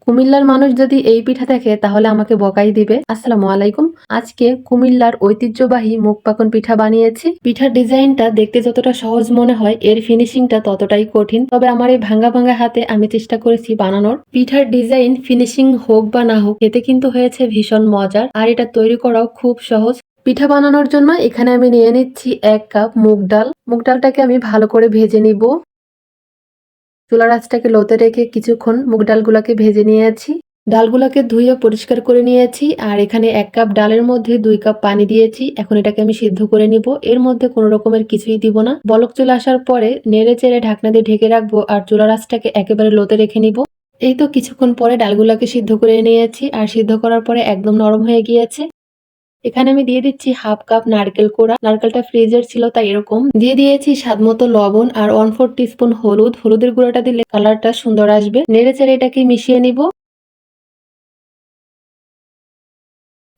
কুমিল্লার মানুষ যদি এই পিঠা দেখে তাহলে আমাকে বকাই দিবে। আসসালামু আলাইকুম। আজকে কুমিল্লার ঐতিহ্যবাহী মুগ পাকন পিঠা বানিয়েছি। পিঠার ডিজাইনটা দেখতে যতটা সহজ মনে হয়, এর ফিনিশিংটা ততটাই কঠিন। তবে আমার এই ভাঙ্গা ভাঙ্গা হাতে আমি চেষ্টা করেছি বানানোর। পিঠার ডিজাইন ফিনিশিং হোক বা না হোক, এতে কিন্তু হয়েছে ভীষণ মজার, আর এটা তৈরি করাও খুব সহজ। পিঠা বানানোর জন্য এখানে আমি নিয়ে নিচ্ছি 1 কাপ মুগ ডাল। মুগ ডালটাকে আমি ভালো করে ভেজে নিব। চুলার আঁচটাকে লোতে রেখে কিছুক্ষণ মুগ ডালগুলোকে ভেজে নিয়েছি। ডালগুলোকে ধুয়ে পরিষ্কার করে নিয়েছি। আর এখানে 1 কাপ ডালের মধ্যে 2 কাপ পানি দিয়েছি। এখন এটাকে আমি সিদ্ধ করে নিব। এর মধ্যে কোনো রকমের কিছুই দিব না। বলক চলে আসার পরে নেড়ে চেড়ে ঢাকনা দিয়ে ঢেকে রাখবো আর চুলার আঁচটাকে একেবারে লোতে রেখে নিব। এই তো কিছুক্ষণ পরে ডালগুলোকে সিদ্ধ করে নিয়েছি, আর সিদ্ধ করার পরে একদম নরম হয়ে গিয়েছে। এখানে আমি দিয়ে দিচ্ছি 1/2 কাপ নারকেল কোড়া। নারকেলটা ফ্রিজের ছিল তাই এরকম। দিয়ে দিয়েছি স্বাদ মতো লবণ আর 1/4 টিস্পুন হলুদ। হলুদের গুঁড়াটা দিলে কালারটা সুন্দর আসবে। নেড়ে চেড়ে এটাকে মিশিয়ে নিব।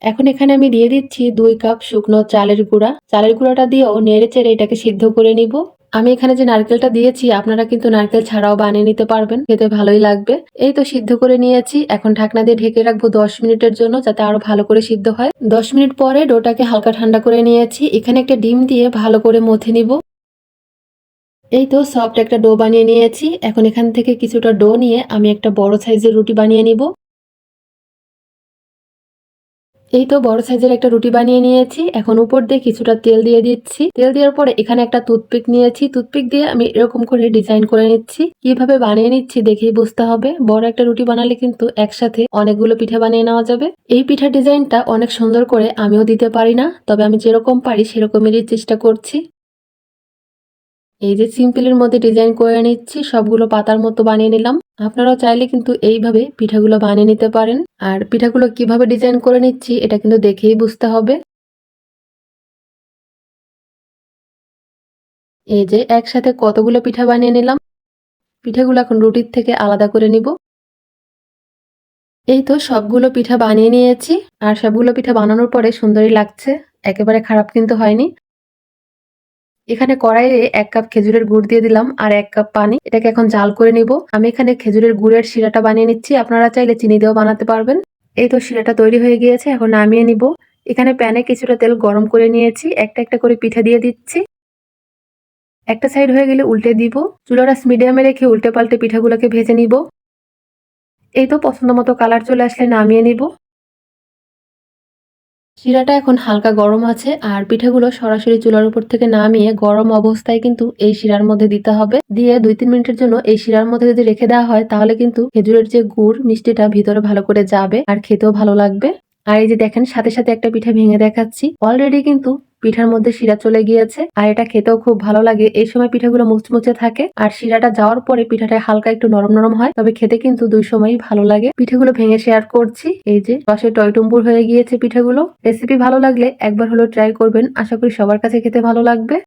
এখন এখানে আমি দিয়ে দিচ্ছি 2 কাপ শুকনো চালের গুঁড়া। চালের গুঁড়াটা দিয়েও নেড়ে চেড়ে এটাকে সিদ্ধ করে নিব। আমি এখানে যে নারকেলটা দিয়েছি, আপনারা কিন্তু নারকেল ছাড়াও বানিয়ে নিতে পারবেন, খেতে ভালোই লাগবে। এই তো সিদ্ধ করে নিয়েছি। এখন ঢাকনা দিয়ে ঢেকে রাখবো 10 মিনিটের জন্য, যাতে আরো ভালো করে সিদ্ধ হয়। 10 মিনিট পরে ডোটাকে হালকা ঠান্ডা করে নিয়েছি। এখানে একটা ডিম দিয়ে ভালো করে মথে নিব। এই তো সফট একটা ডো বানিয়ে নিয়েছি। এখন এখান থেকে কিছুটা ডো নিয়ে আমি একটা বড় সাইজের রুটি বানিয়ে নিব। এই তো বড় সাইজের একটা রুটি বানিয়ে নিয়েছি। এখন উপর দিয়ে কিছুটা তেল দিয়ে দিচ্ছি। তেল দেওয়ার পরে এখানে একটা টুথপিক নিয়েছি। টুথপিক দিয়ে আমি এরকম করে ডিজাইন করে নিচ্ছি। কিভাবে বানিয়ে নিচ্ছি দেখেই বুঝতে হবে। বড় একটা রুটি বানালে কিন্তু একসাথে অনেকগুলো পিঠা বানিয়ে নেওয়া যাবে। এই পিঠার ডিজাইনটা অনেক সুন্দর করে আমিও দিতে পারি না, তবে আমি যেরকম পারি সেরকমেরই চেষ্টা করছি। এই যে সিম্পলের মধ্যে ডিজাইন করে নিচ্ছি, সবগুলো পাতার মতো বানিয়ে নিলাম। আপনারাও চাইলে কিন্তু এইভাবে পিঠাগুলো বানিয়ে নিতে পারেন। আর পিঠাগুলো কিভাবে ডিজাইন করে নিচ্ছি এটা কিন্তু দেখেই বুঝতে হবে। এই যে একসাথে কতগুলো পিঠা বানিয়ে নিলাম। পিঠাগুলো এখন রুটির থেকে আলাদা করে নিব। এই তো সবগুলো পিঠা বানিয়ে নিয়েছি। আর সবগুলো পিঠা বানানোর পরে সুন্দরই লাগছে, একেবারে খারাপ কিন্তু হয়নি। এখানে কড়াইয়ে 1 কাপ খেজুরের গুড় দিয়ে দিলাম আর 1 কাপ পানি। এটাকে এখন জাল করে নিব। আমি এখানে খেজুরের গুড়ের শিরাটা বানিয়ে নিচ্ছি, আপনারা চাইলে চিনি দিয়েও বানাতে পারবেন। এই তো শিরাটা তৈরি হয়ে গিয়েছে, এখন নামিয়ে নিব। এখানে প্যানে কিছুটা তেল গরম করে নিয়েছি। একটা একটা করে পিঠা দিয়ে দিচ্ছি। একটা সাইড হয়ে গেলে উল্টে দিব। চুলার আঁচ মিডিয়ামে রেখে উল্টে পাল্টে পিঠাগুলোকে ভেজে নিব। এই তো পছন্দ মতো কালার চলে আসলে নামিয়ে নিব। শিরাটা এখন হালকা গরম আছে, আর পিঠাগুলো সরাসরি চুলার উপর থেকে নামিয়ে গরম অবস্থায় কিন্তু এই শিরার মধ্যে দিতে হবে। দিয়ে 2-3 মিনিটের জন্য এই শিরার মধ্যে যদি রেখে দেওয়া হয়, তাহলে কিন্তু খেজুরের যে গুড় মিষ্টিটা ভিতরে ভালো করে যাবে আর খেতেও ভালো লাগবে। আর এই যে দেখেন, সাথে সাথে একটা পিঠা ভেঙে দেখাচ্ছি। অলরেডি কিন্তু পিঠার মধ্যে শিরা চলে গিয়েছে, আর এটা খেতেও খুব ভালো লাগে। এই সময় পিঠাগুলো মুচমুচে থাকে, আর শিরাটা যাওয়ার পরে পিঠাটা হালকা একটু নরম নরম হয়, তবে খেতে কিন্তু দুই সময়ই ভালো লাগে। পিঠাগুলো ভেঙে শেয়ার করছি। এই যে রসে টইটুম্বুর হয়ে গিয়েছে পিঠাগুলো। রেসিপি ভালো লাগলে একবার হলো ট্রাই করবেন, আশা করি সবার কাছে খেতে ভালো লাগবে।